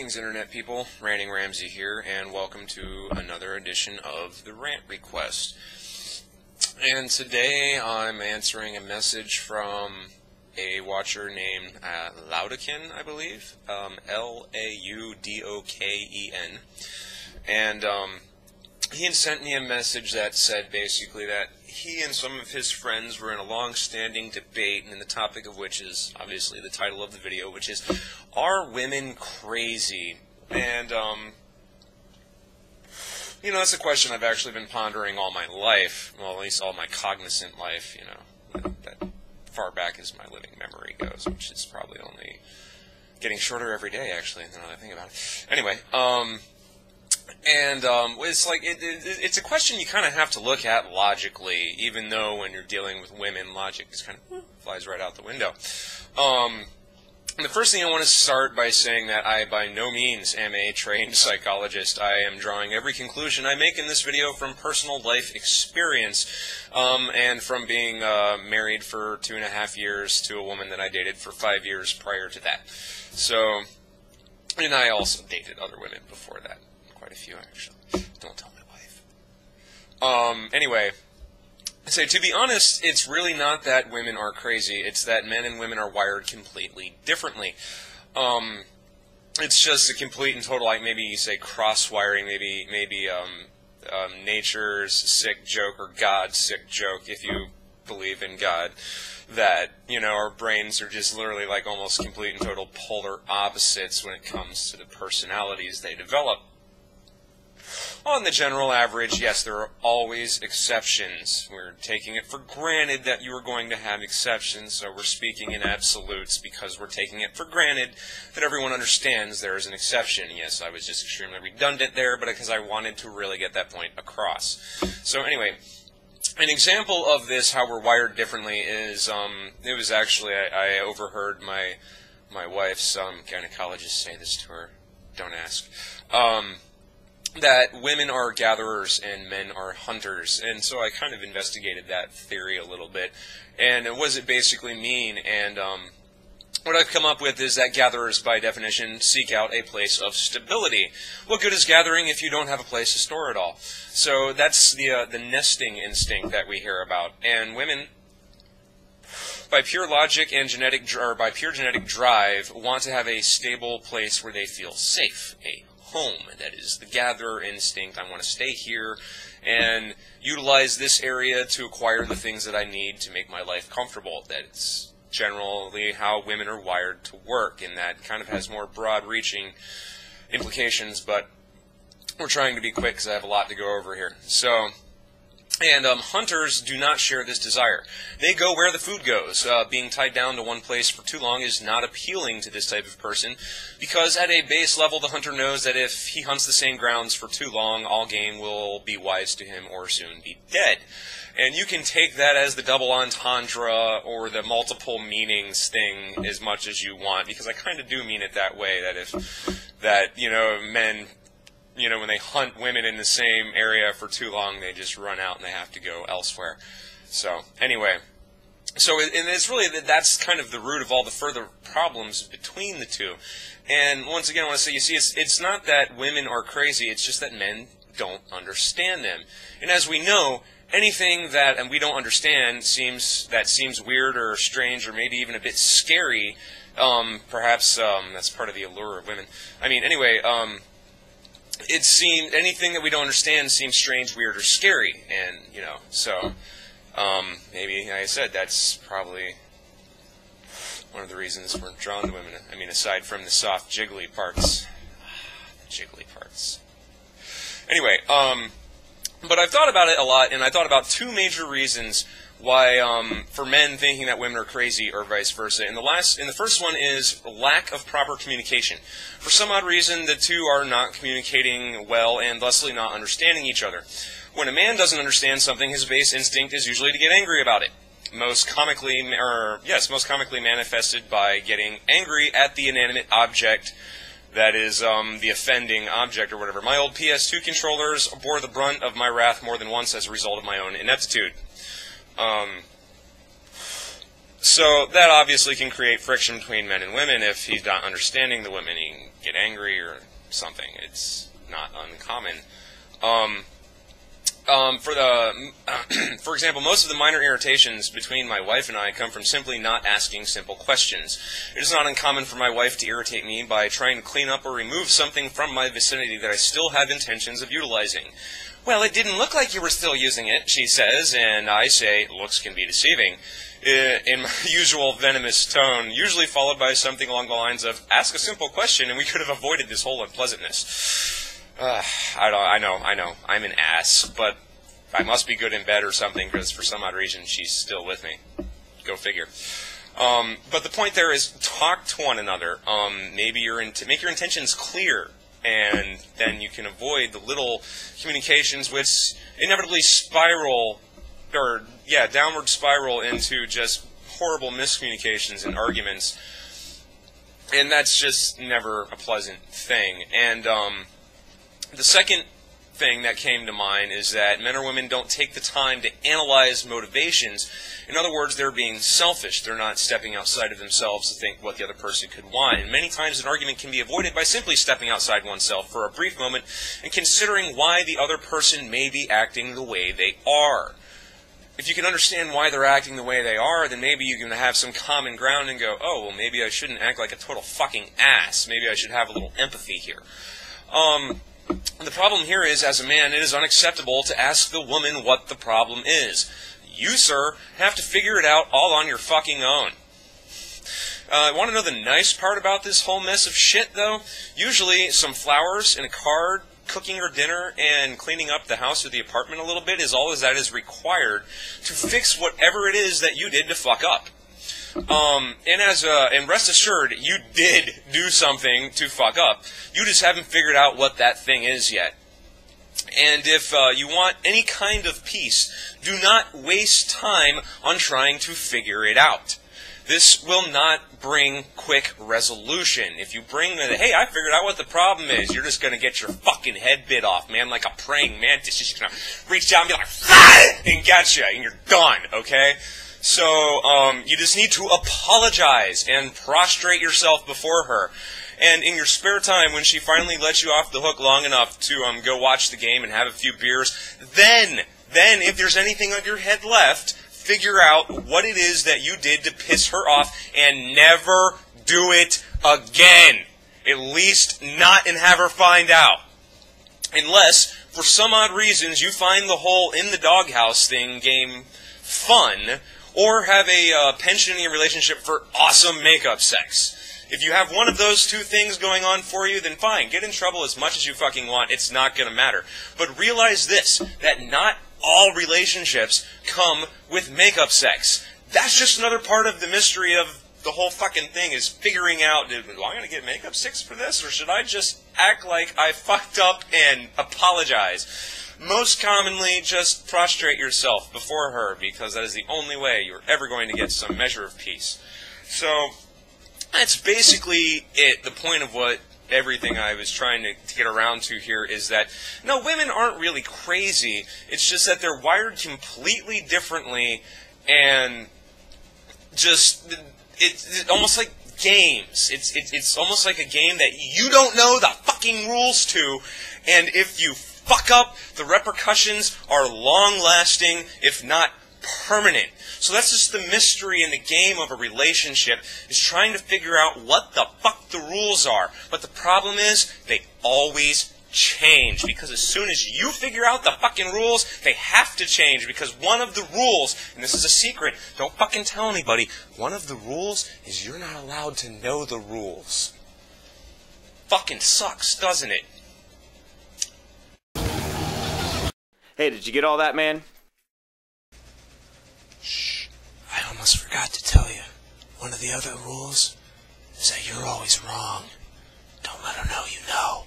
Greetings, Internet people. Ranting Ramsey here, and welcome to another edition of the Rant Request. And today I'm answering a message from a watcher named Laudoken, I believe, L-A-U-D-O-K-E-N, and he had sent me a message that said basically that he and some of his friends were in a long-standing debate, and the topic of which is obviously the title of the video, which is, are women crazy? And, you know, that's a question I've actually been pondering all my life, well, at least all my cognizant life, you know, that far back as my living memory goes, which is probably only getting shorter every day, actually, now that I think about it. Anyway, it's like, it's a question you kind of have to look at logically, even though when you're dealing with women, logic is kind of flies right out the window. The first thing I want to start by saying that I by no means am a trained psychologist. I am drawing every conclusion I make in this video from personal life experience, and from being married for 2.5 years to a woman that I dated for 5 years prior to that. So, and I also dated other women before that. Quite a few, actually. Don't tell my wife. Anyway, so to be honest, it's really not that women are crazy. It's that men and women are wired completely differently. It's just a complete and total, like maybe you say cross-wiring, maybe nature's sick joke or God's sick joke, if you believe in God, that, you know, our brains are just literally like almost complete and total polar opposites when it comes to the personalities they develop. On the general average, yes, there are always exceptions. We're taking it for granted that you are going to have exceptions, so we're speaking in absolutes because we're taking it for granted that everyone understands there is an exception. Yes, I was just extremely redundant there, but because I wanted to really get that point across. So anyway, an example of this, how we're wired differently, is, it was actually, I overheard my wife's gynecologist say this to her. Don't ask. That women are gatherers and men are hunters, and so I kind of investigated that theory a little bit, and what does it basically mean? And what I've come up with is that gatherers, by definition, seek out a place of stability. What good is gathering if you don't have a place to store it all? So that's the nesting instinct that we hear about, and women, by pure logic and by pure genetic drive, want to have a stable place where they feel safe, a home. That is the gatherer instinct. I want to stay here and utilize this area to acquire the things that I need to make my life comfortable. That's generally how women are wired to work, and that kind of has more broad-reaching implications, but we're trying to be quick because I have a lot to go over here. So, and hunters do not share this desire. They go where the food goes. Being tied down to one place for too long is not appealing to this type of person, because at a base level, the hunter knows that if he hunts the same grounds for too long, all game will be wise to him or soon be dead. And you can take that as the double entendre or the multiple meanings thing as much as you want, because I kind of do mean it that way, that you know, men, you know, when they hunt women in the same area for too long, they just run out and they have to go elsewhere. So, anyway. So, and it's really, that's kind of the root of all the further problems between the two. And once again, I want to say, you see, it's not that women are crazy, it's just that men don't understand them. And as we know, anything that we don't understand seems weird or strange or maybe even a bit scary. Perhaps that's part of the allure of women. I mean, anyway, it seems anything that we don't understand seems strange, weird, or scary, and you know, so maybe, like I said, that's probably one of the reasons we're drawn to women. I mean, aside from the soft, jiggly parts, Anyway, but I've thought about it a lot, and I thought about two major reasons why, for men thinking that women are crazy or vice versa. And the first one is lack of proper communication. For some odd reason, the two are not communicating well and thusly not understanding each other. When a man doesn't understand something, his base instinct is usually to get angry about it. Most comically manifested by getting angry at the inanimate object that is the offending object or whatever. My old PS2 controllers bore the brunt of my wrath more than once as a result of my own ineptitude. So that obviously can create friction between men and women. If he's not understanding the women, he can get angry or something. It's not uncommon. For example, most of the minor irritations between my wife and I come from simply not asking simple questions. It is not uncommon for my wife to irritate me by trying to clean up or remove something from my vicinity that I still have intentions of utilizing. Well, it didn't look like you were still using it, she says, and I say, looks can be deceiving, in my usual venomous tone, usually followed by something along the lines of, ask a simple question and we could have avoided this whole unpleasantness. I know, I'm an ass, but I must be good in bed or something, because for some odd reason she's still with me. Go figure. But the point there is, talk to one another. Maybe make your intentions clear, and then you can avoid the little communications which inevitably downward spiral into just horrible miscommunications and arguments. And that's just never a pleasant thing. And the second thing that came to mind is that men or women don't take the time to analyze motivations. In other words, they're being selfish. They're not stepping outside of themselves to think what the other person could want. And many times an argument can be avoided by simply stepping outside oneself for a brief moment and considering why the other person may be acting the way they are. If you can understand why they're acting the way they are, then maybe you can have some common ground and go, oh, well, maybe I shouldn't act like a total fucking ass. Maybe I should have a little empathy here. The problem here is, as a man, it is unacceptable to ask the woman what the problem is. You, sir, have to figure it out all on your fucking own. Want to know the nice part about this whole mess of shit, though? Usually, some flowers and a card, cooking her dinner, and cleaning up the house or the apartment a little bit is all that is required to fix whatever it is that you did to fuck up. And rest assured, you did do something to fuck up. You just haven't figured out what that thing is yet. And if you want any kind of peace, do not waste time on trying to figure it out. This will not bring quick resolution. If you bring the, hey, I figured out what the problem is, you're just going to get your fucking head bit off, man, like a praying mantis. She's going to reach down and be like, ah! And get you, and you're done, okay? So, you just need to apologize and prostrate yourself before her. And in your spare time, when she finally lets you off the hook long enough to go watch the game and have a few beers, then if there's anything on your head left, figure out what it is that you did to piss her off and never do it again. At least not and have her find out. Unless, for some odd reasons, you find the whole in the doghouse thing game fun, or have a penchant in your relationship for awesome makeup sex. If you have one of those two things going on for you, then fine, get in trouble as much as you fucking want. It's not going to matter. But realize this, that not all relationships come with makeup sex. That's just another part of the mystery of the whole fucking thing, is figuring out, am I going to get makeup sex for this, or should I just act like I fucked up and apologize? Most commonly, just prostrate yourself before her, because that is the only way you're ever going to get some measure of peace. So, that's basically it. The point of what everything I was trying to get around to here is that, no, women aren't really crazy. It's just that they're wired completely differently, and just, it's almost like games. It's almost like a game that you don't know the fucking rules to, and if you fuck up, the repercussions are long-lasting, if not permanent. So that's just the mystery in the game of a relationship, is trying to figure out what the fuck the rules are. But the problem is, they always change, because as soon as you figure out the fucking rules, they have to change, because one of the rules, and this is a secret, don't fucking tell anybody, one of the rules is you're not allowed to know the rules. Fucking sucks, doesn't it? Hey, did you get all that, man? Shh. I almost forgot to tell you. One of the other rules is that you're always wrong. Don't let her know you know.